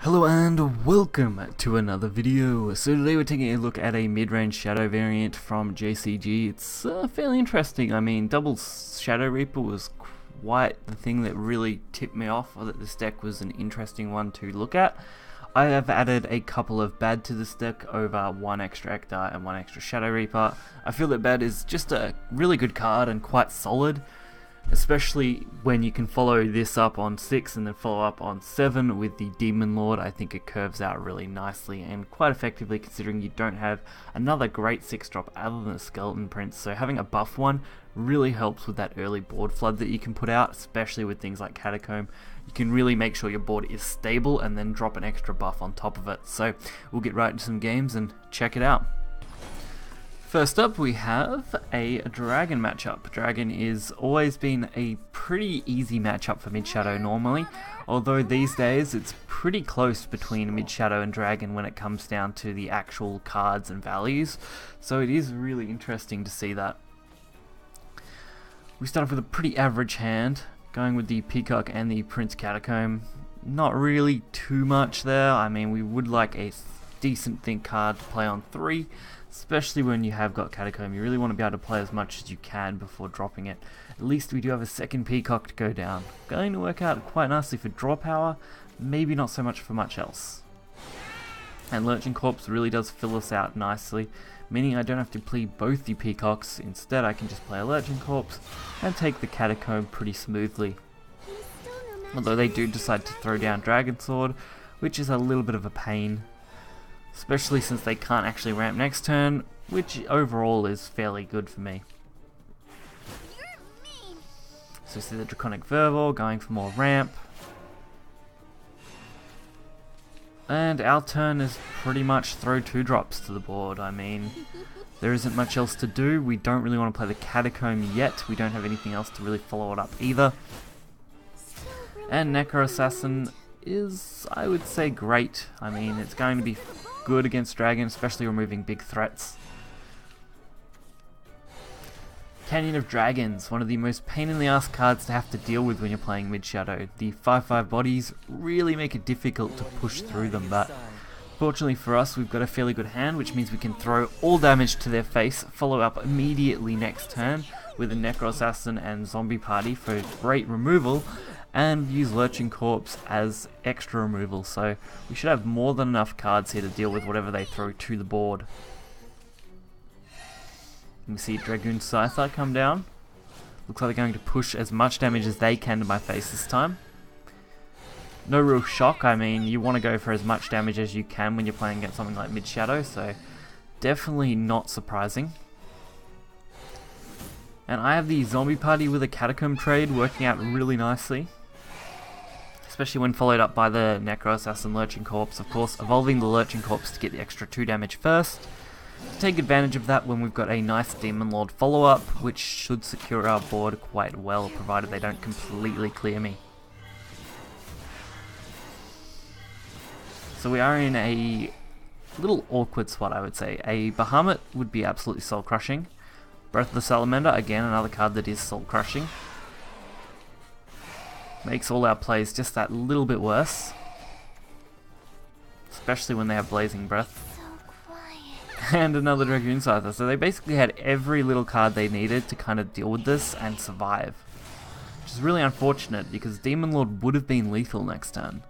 Hello and welcome to another video. So today we're taking a look at a mid-range Shadow variant from JCG. It's fairly interesting. I mean, double Shadow Reaper was quite the thing that really tipped me off that this deck was an interesting one to look at. I have added a couple of Bad to this deck over one extra Ektar and one extra Shadow Reaper. I feel that Bad is just a really good card and quite solid, especially when you can follow this up on 6 and then follow up on 7 with the Demon Lord. I think it curves out really nicely and quite effectively, considering you don't have another great 6-drop other than the Skeleton Prince. So having a buff one really helps with that early board flood that you can put out, especially with things like Catacomb. You can really make sure your board is stable and then drop an extra buff on top of it. So we'll get right into some games and check it out. First up, we have a Dragon matchup. Dragon is always been a pretty easy matchup for Mid-Shadow normally, although these days it's pretty close between Mid-Shadow and Dragon when it comes down to the actual cards and values, so it is really interesting to see that. We start off with a pretty average hand, going with the Peacock and the Prince Catacomb. Not really too much there. I mean, we would like a decent think card to play on 3, especially when you have got Catacomb. You really want to be able to play as much as you can before dropping it. At least we do have a second Peacock to go down. Going to work out quite nicely for draw power, maybe not so much for much else. And Lurching Corpse really does fill us out nicely, meaning I don't have to play both the Peacocks. Instead I can just play a Lurching Corpse and take the Catacomb pretty smoothly. Although they do decide to throw down Dragon Sword, which is a little bit of a pain, especially since they can't actually ramp next turn, which overall is fairly good for me. So we see the Draconic Fervor going for more ramp. And our turn is pretty much throw 2 drops to the board. I mean, there isn't much else to do. We don't really want to play the Catacomb yet. We don't have anything else to really follow it up either. And Necro Assassin is, I would say, great. I mean, it's going to be good against Dragon, especially removing big threats. Canyon of Dragons, one of the most pain in the ass cards to have to deal with when you're playing Mid-Shadow. The 5/5 bodies really make it difficult to push through them, but fortunately for us we've got a fairly good hand, which means we can throw all damage to their face, follow up immediately next turn with a Necro Assassin and Zombie Party for great removal, and use Lurching Corpse as extra removal, so we should have more than enough cards here to deal with whatever they throw to the board. You can see Dragoon Scyther come down. Looks like they're going to push as much damage as they can to my face this time. No real shock. I mean, you want to go for as much damage as you can when you're playing against something like Mid-Shadow, so definitely not surprising. And I have the Zombie Party with a Catacomb trade working out really nicely, especially when followed up by the Necro Assassin Lurching Corpse. Of course, evolving the Lurching Corpse to get the extra 2 damage first. To take advantage of that when we've got a nice Demon Lord follow-up, which should secure our board quite well, provided they don't completely clear me. So we are in a little awkward spot, I would say. A Bahamut would be absolutely soul-crushing. Breath of the Salamander, again another card that is soul-crushing. Makes all our plays just that little bit worse, especially when they have Blazing Breath. And another Dragoon Scyther, so they basically had every little card they needed to kind of deal with this and survive. Which is really unfortunate, because Demon Lord would have been lethal next turn.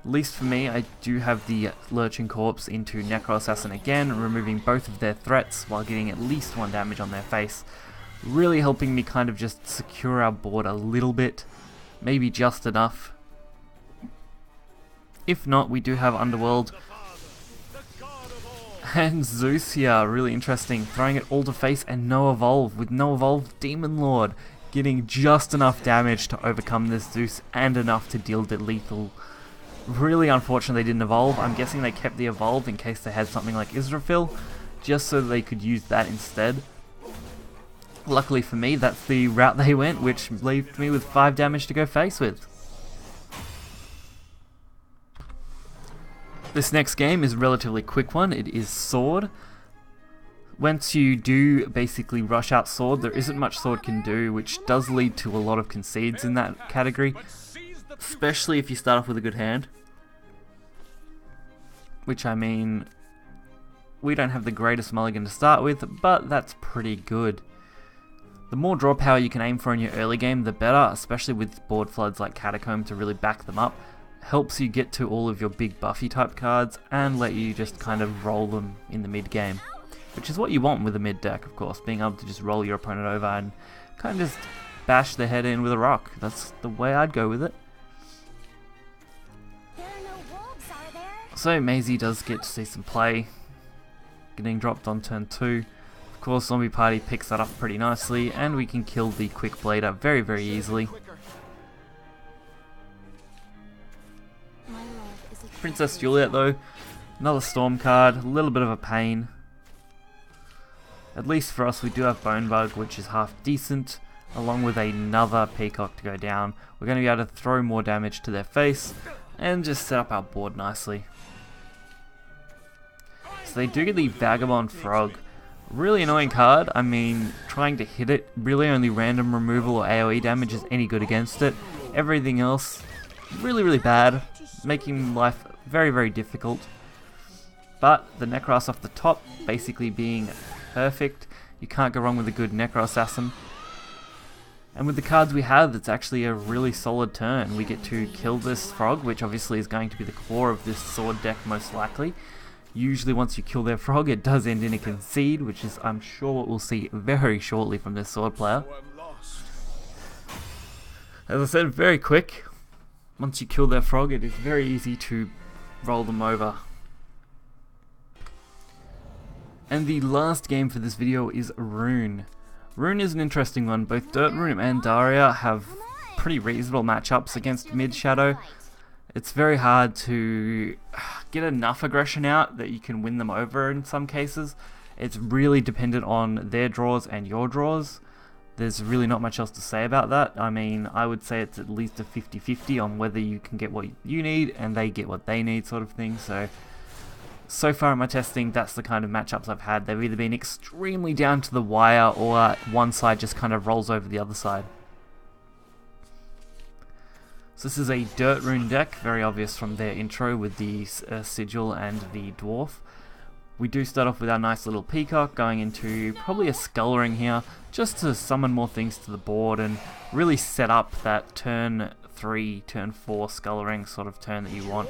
At least for me, I do have the Lurching Corpse into Necro Assassin again, removing both of their threats while getting at least 1 damage on their face. Really helping me kind of just secure our board a little bit, maybe just enough. If not, we do have Underworld and Zeus here, really interesting, throwing it all to face and no evolve. With no evolve, Demon Lord getting just enough damage to overcome this Zeus and enough to deal the lethal. Really unfortunate they didn't evolve. I'm guessing they kept the evolve in case they had something like Israfil, just so they could use that instead. Luckily for me, that's the route they went, which left me with 5 damage to go face with. This next game is a relatively quick one. It is Sword. Once you do basically rush out Sword, there isn't much Sword can do, which does lead to a lot of concedes in that category. especially if you start off with a good hand. Which, I mean, we don't have the greatest mulligan to start with, but that's pretty good. The more draw power you can aim for in your early game, the better, especially with board floods like Catacomb to really back them up. Helps you get to all of your big buffy type cards and let you just kind of roll them in the mid game. Which is what you want with a mid deck, of course, being able to just roll your opponent over and kind of just bash their head in with a rock. That's the way I'd go with it. So Maisie does get to see some play, getting dropped on turn 2. Of course, Zombie Party picks that up pretty nicely, and we can kill the Quick Blader very, very easily. Princess Juliet though, another Storm card, a little bit of a pain. At least for us, we do have Bone Bug, which is half decent, along with another Peacock to go down. We're going to be able to throw more damage to their face, and just set up our board nicely. So they do get the Vagabond Frog. Really annoying card. I mean, trying to hit it, really only random removal or AoE damage is any good against it. Everything else, really, really bad, making life very, very difficult. But the Necros off the top, basically being perfect. You can't go wrong with a good Necro Assassin. And with the cards we have, it's actually a really solid turn. We get to kill this frog, which obviously is going to be the core of this sword deck most likely. Usually once you kill their frog, it does end in a concede, which is, I'm sure, what we'll see very shortly from this sword player. As I said, very quick. Once you kill their frog, it is very easy to roll them over. And the last game for this video is Rune. Rune is an interesting one. Both Dirt Rune and Daria have pretty reasonable matchups against mid Shadow. It's very hard to get enough aggression out that you can win them over in some cases. It's really dependent on their draws and your draws. There's really not much else to say about that. I mean, I would say it's at least a 50-50 on whether you can get what you need and they get what they need, sort of thing. So far in my testing, that's the kind of matchups I've had. They've either been extremely down to the wire or one side just kind of rolls over the other side. So this is a Dirt Rune deck, very obvious from their intro with the Sigil and the Dwarf. We do start off with our nice little Peacock, going into probably a Skull Ring here, just to summon more things to the board and really set up that turn 3, turn 4 Skull Ring sort of turn that you want.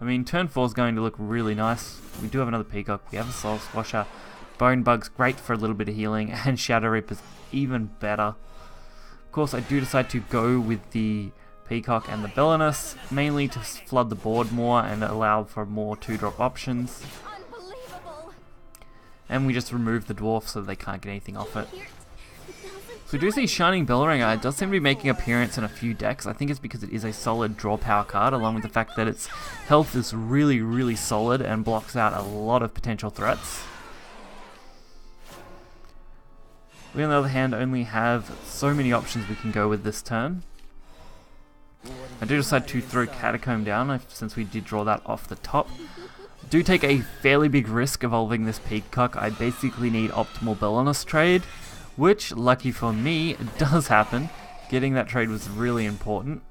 I mean, turn 4 is going to look really nice. We do have another Peacock, we have a Soul Squasher, Bone Bug's great for a little bit of healing, and Shadow Reaper's even better. Of course, I do decide to go with the Peacock and the Belinus, mainly to flood the board more and allow for more 2-drop options. And we just remove the Dwarf so they can't get anything off it. So we do see Shining Bellringer. It does seem to be making an appearance in a few decks. I think it's because it is a solid draw power card, along with the fact that its health is really, really solid and blocks out a lot of potential threats. We, on the other hand, only have so many options we can go with this turn. I do decide to throw Catacomb down, since we did draw that off the top. Do take a fairly big risk evolving this Peacock. I basically need optimal Belinus trade, which, lucky for me, does happen. Getting that trade was really important.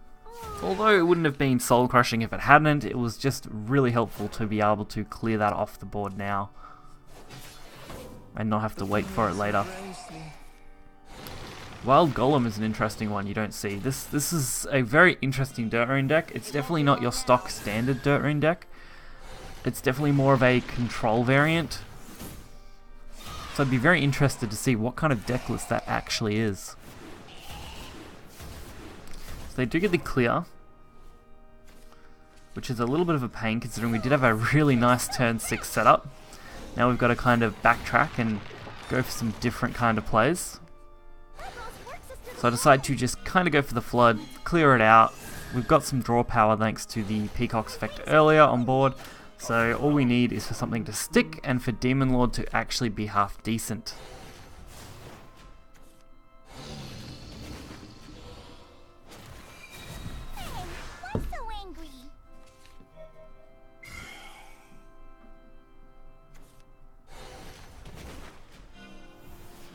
Although it wouldn't have been soul crushing if it hadn't, it was just really helpful to be able to clear that off the board now and not have to wait for it later. Wild Golem is an interesting one you don't see. This is a very interesting Dirt Rune deck. It's definitely not your stock standard Dirt Rune deck. It's definitely more of a control variant. So I'd be very interested to see what kind of deck list that actually is. So they do get the clear, which is a little bit of a pain considering we did have a really nice turn 6 setup. Now we've got to kind of backtrack and go for some different kind of plays. So I decide to just kind of go for the flood, clear it out. We've got some draw power thanks to the Peacock's effect earlier on board. So all we need is for something to stick and for Demon Lord to actually be half decent. Hey, what's so angry?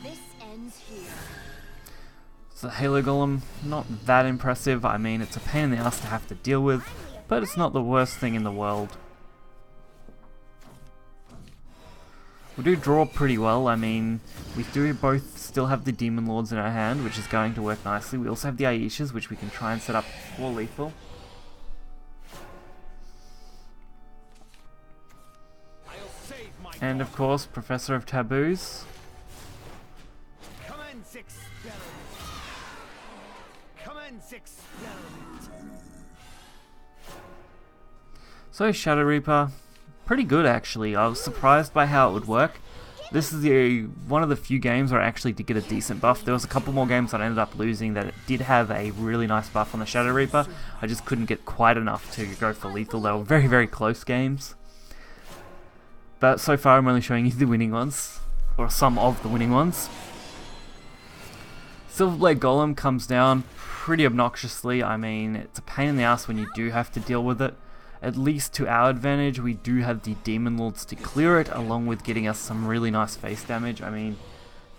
This ends here. So Halo Golem, not that impressive. I mean, it's a pain in the ass to have to deal with, but it's not the worst thing in the world. We do draw pretty well. I mean, we do both still have the Demon Lords in our hand, which is going to work nicely. We also have the Aishas, which we can try and set up for lethal. And of course, Professor of Taboos. So Shadow Reaper, pretty good actually. I was surprised by how it would work. This is one of the few games where I actually did get a decent buff. There was a couple more games that I ended up losing that it did have a really nice buff on the Shadow Reaper. I just couldn't get quite enough to go for lethal. They were very, very close games. But so far I'm only showing you the winning ones, or some of the winning ones. Silverblade Golem comes down pretty obnoxiously. I mean, it's a pain in the ass when you do have to deal with it. At least to our advantage, we do have the Demon Lords to clear it, along with getting us some really nice face damage. I mean,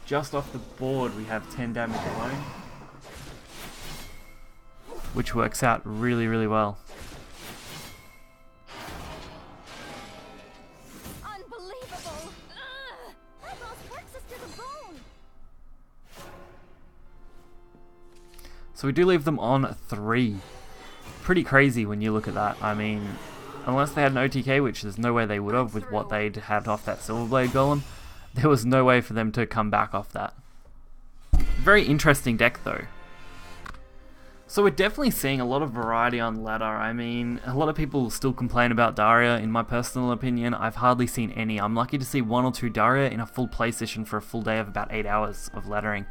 just off the board we have 10 damage alone, which works out really, really well. Unbelievable! That boss works us to the bone. So we do leave them on 3. Pretty crazy when you look at that. I mean, unless they had an OTK, which there's no way they would have with what they'd had off that Silverblade Golem, there was no way for them to come back off that. Very interesting deck though. So we're definitely seeing a lot of variety on ladder. I mean, a lot of people still complain about Daria. In my personal opinion, I've hardly seen any. I'm lucky to see 1 or 2 Daria in a full play session for a full day of about 8 hours of laddering.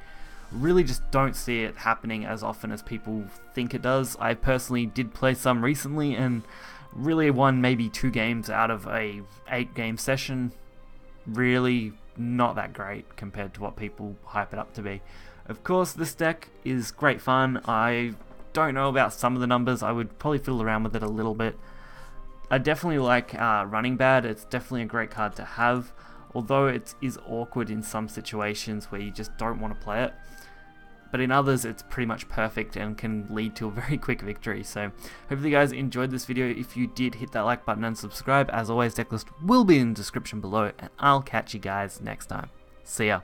Really just don't see it happening as often as people think it does. I personally did play some recently and really won maybe 2 games out of a 8-game session. Really not that great compared to what people hype it up to be. Of course, this deck is great fun. I don't know about some of the numbers. I would probably fiddle around with it a little bit. I definitely like Running Bad. It's definitely a great card to have, although it is awkward in some situations where you just don't want to play it. But in others, it's pretty much perfect and can lead to a very quick victory. So, hopefully you guys enjoyed this video. If you did, hit that like button and subscribe. As always, deck list will be in the description below, and I'll catch you guys next time. See ya.